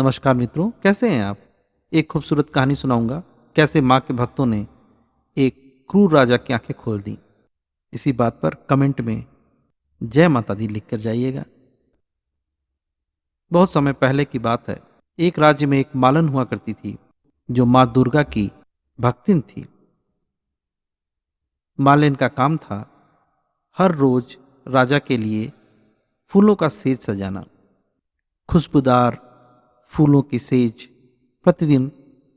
नमस्कार मित्रों, कैसे हैं आप? एक खूबसूरत कहानी सुनाऊंगा, कैसे माँ के भक्तों ने एक क्रूर राजा की आंखें खोल दी। इसी बात पर कमेंट में जय माता दी लिख कर जाइएगा। बहुत समय पहले की बात है। एक राज्य में एक मालन हुआ करती थी, जो माँ दुर्गा की भक्तिन थी। मालिन का काम था हर रोज राजा के लिए फूलों का सेज सजाना। खुशबूदार फूलों की सेज प्रतिदिन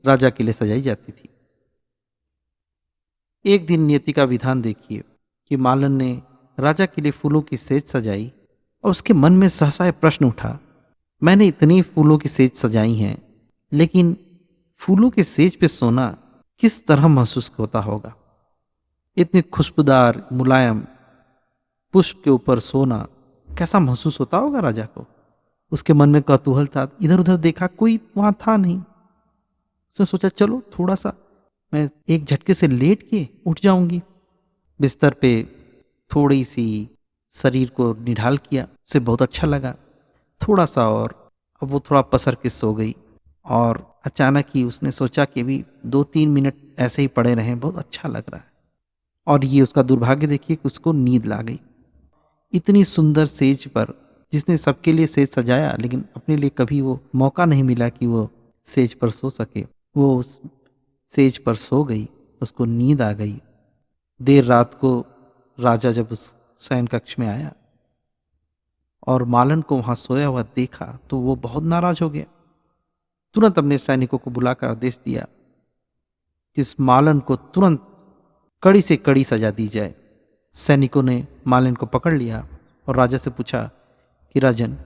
राजा के लिए सजाई जाती थी। एक दिन नियति का विधान देखिए कि मालन ने राजा के लिए फूलों की सेज सजाई और उसके मन में सहसा एक प्रश्न उठा। मैंने इतनी फूलों की सेज सजाई हैं, लेकिन फूलों के सेज पे सोना किस तरह महसूस होता होगा? इतनी खुशबूदार मुलायम पुष्प के ऊपर सोना कैसा महसूस होता होगा राजा को? उसके मन में कौतूहल था। इधर उधर देखा, कोई वहां था नहीं। उसने सोचा, चलो थोड़ा सा मैं एक झटके से लेट के उठ जाऊंगी। बिस्तर पे थोड़ी सी शरीर को निढाल किया, उसे बहुत अच्छा लगा। थोड़ा सा और अब वो थोड़ा पसर के सो गई। और अचानक ही उसने सोचा कि भी 2-3 मिनट ऐसे ही पड़े रहें, बहुत अच्छा लग रहा है। और ये उसका दुर्भाग्य देखिए कि उसको नींद ला गई। इतनी सुंदर सेज पर, जिसने सबके लिए सेज सजाया, लेकिन अपने लिए कभी वो मौका नहीं मिला कि वो सेज पर सो सके। वो उस सेज पर सो गई, उसको नींद आ गई। देर रात को राजा जब उस शयन कक्ष में आया और मालन को वहां सोया हुआ देखा, तो वो बहुत नाराज हो गया। तुरंत अपने सैनिकों को बुलाकर आदेश दिया कि इस मालन को तुरंत कड़ी से कड़ी सजा दी जाए। सैनिकों ने मालन को पकड़ लिया और राजा से पूछा कि राजन,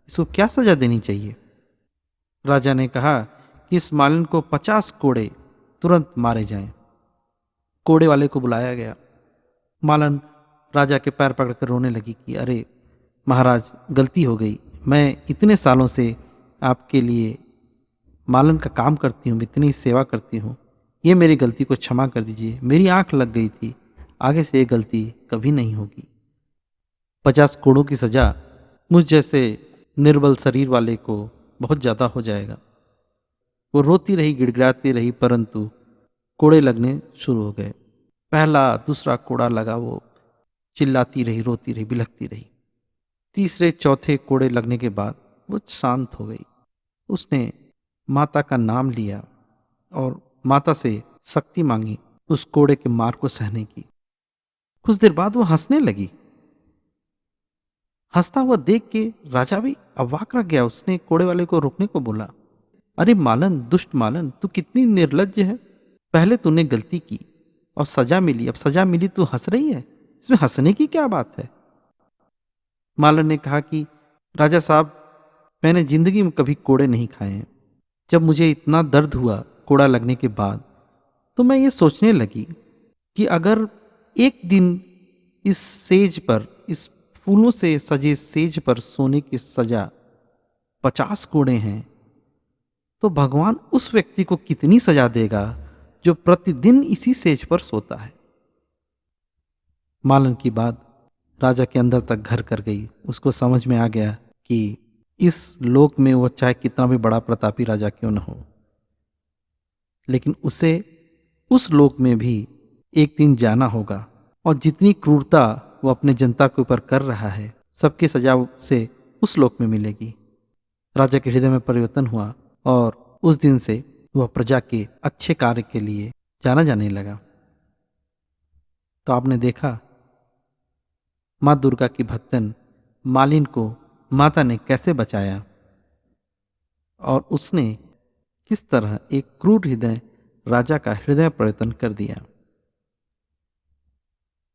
इसको क्या सजा देनी चाहिए? राजा ने कहा कि इस मालन को 50 कोड़े तुरंत मारे जाएं। कोड़े वाले को बुलाया गया। मालन राजा के पैर पकड़कर रोने लगी कि अरे महाराज, गलती हो गई। मैं इतने सालों से आपके लिए मालन का काम करती हूँ, इतनी सेवा करती हूँ, ये मेरी गलती को क्षमा कर दीजिए। मेरी आंख लग गई थी, आगे से ये गलती कभी नहीं होगी। 50 कोड़ों की सजा मुझ जैसे निर्बल शरीर वाले को बहुत ज़्यादा हो जाएगा। वो रोती रही, गिड़गिड़ाती रही, परंतु कोड़े लगने शुरू हो गए। पहला दूसरा कोड़ा लगा, वो चिल्लाती रही, रोती रही, बिलखती रही। तीसरे चौथे कोड़े लगने के बाद वो शांत हो गई। उसने माता का नाम लिया और माता से शक्ति मांगी उस कोड़े के मार को सहने की। कुछ देर बाद वो हंसने लगी। हंसता हुआ देख के राजा भी अवाक रह गया। उसने कोड़े वाले को रोकने को बोला, अरे मालन, दुष्ट मालन, तू कितनी निर्लज्ज है। पहले तूने गलती की और सजा मिली, अब सजा मिली तू हंस रही है, इसमें हंसने की क्या बात है? मालन ने कहा कि राजा साहब, मैंने जिंदगी में कभी कोड़े नहीं खाए हैं। जब मुझे इतना दर्द हुआ कोड़ा लगने के बाद, तो मैं ये सोचने लगी कि अगर एक दिन इस सेज पर, इस फूलों से सजे सेज पर सोने की सजा 50 कोड़े हैं, तो भगवान उस व्यक्ति को कितनी सजा देगा जो प्रतिदिन इसी सेज पर सोता है। मालन की बात राजा के अंदर तक घर कर गई। उसको समझ में आ गया कि इस लोक में वो चाहे कितना भी बड़ा प्रतापी राजा क्यों न हो, लेकिन उसे उस लोक में भी एक दिन जाना होगा। और जितनी क्रूरता वो अपने जनता के ऊपर कर रहा है, सबकी सजा से उस लोक में मिलेगी। राजा के हृदय में परिवर्तन हुआ और उस दिन से वह प्रजा के अच्छे कार्य के लिए जाना जाने लगा। तो आपने देखा माँ दुर्गा की भक्तन मालिन को माता ने कैसे बचाया और उसने किस तरह एक क्रूर हृदय राजा का हृदय परिवर्तन कर दिया।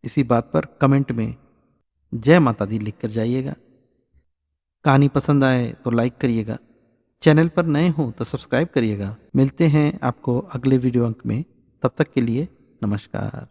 इसी बात पर कमेंट में जय माता दी लिख कर जाइएगा। कहानी पसंद आए तो लाइक करिएगा। चैनल पर नए हो तो सब्सक्राइब करिएगा। मिलते हैं आपको अगले वीडियो अंक में। तब तक के लिए नमस्कार।